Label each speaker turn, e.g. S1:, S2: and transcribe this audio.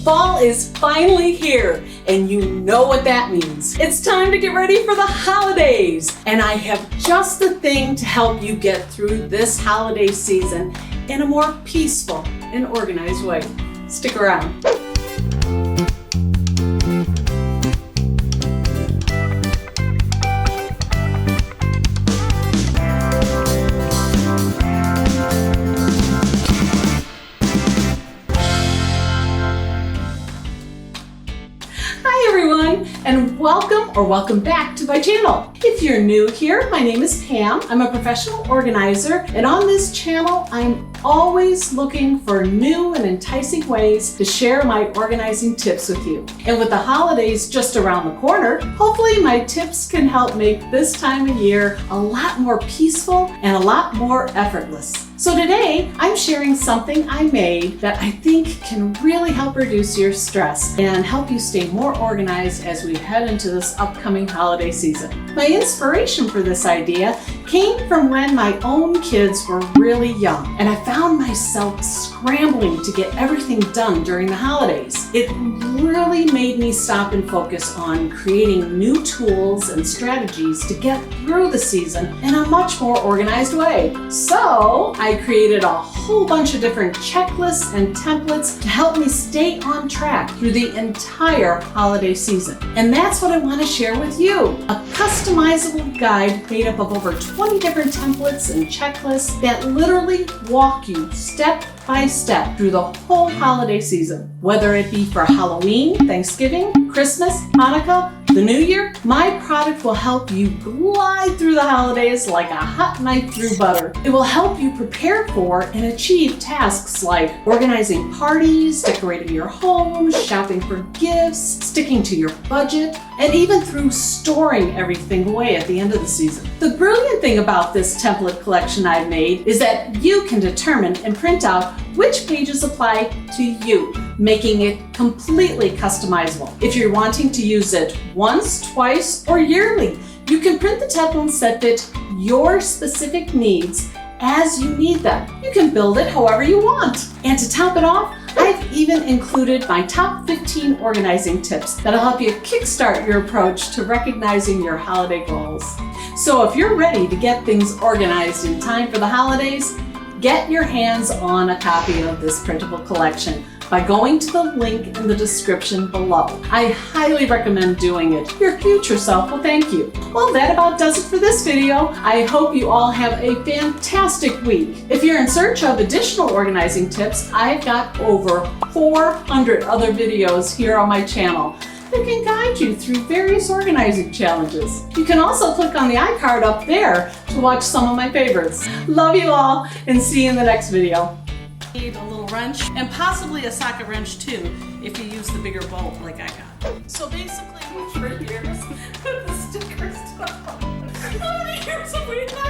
S1: Fall is finally here, and you know what that means. It's time to get ready for the holidays, and I have just the thing to help you get through this holiday season in a more peaceful and organized way. Stick around. And welcome back to my channel. If you're new here, my name is Pam. I'm a professional organizer, and on this channel, I'm always looking for new and enticing ways to share my organizing tips with you. And with the holidays just around the corner, hopefully my tips can help make this time of year a lot more peaceful and a lot more effortless. So today, I'm sharing something I made that I think can really help reduce your stress and help you stay more organized as we head into this upcoming holiday season. My inspiration for this idea came from when my own kids were really young, and I found myself scrambling to get everything done during the holidays. It really made me stop and focus on creating new tools and strategies to get through the season in a much more organized way. So I created a whole bunch of different checklists and templates to help me stay on track through the entire holiday season. And that's what I want to share with you. A customizable guide made up of over 20 different templates and checklists that literally walk you step by step through the whole holiday season. Whether it be for Halloween, Thanksgiving, Christmas, Hanukkah, the New Year, my product will help you glide through the holidays like a hot knife through butter. It will help you prepare for and achieve tasks like organizing parties, decorating your home, shopping for gifts, sticking to your budget, and even through storing everything away at the end of the season. The brilliant thing about this template collection I've made is that you can determine and print out which pages apply to you, making it completely customizable. If you're wanting to use it once, twice, or yearly, you can print the templates that fit your specific needs as you need them. You can build it however you want. And to top it off, I've even included my top 15 organizing tips that'll help you kickstart your approach to recognizing your holiday goals. So if you're ready to get things organized in time for the holidays, get your hands on a copy of this printable collection by going to the link in the description below. I highly recommend doing it. Your future self will thank you. Well, that about does it for this video. I hope you all have a fantastic week. If you're in search of additional organizing tips, I've got over 400 other videos here on my channel that can guide you through various organizing challenges. You can also click on the iCard up there to watch some of my favorites. Love you all, and see you in the next video. Need a little wrench, and possibly a socket wrench too, if you use the bigger bolt like I got. So basically, for years, the stickers stuff. How many years have we had?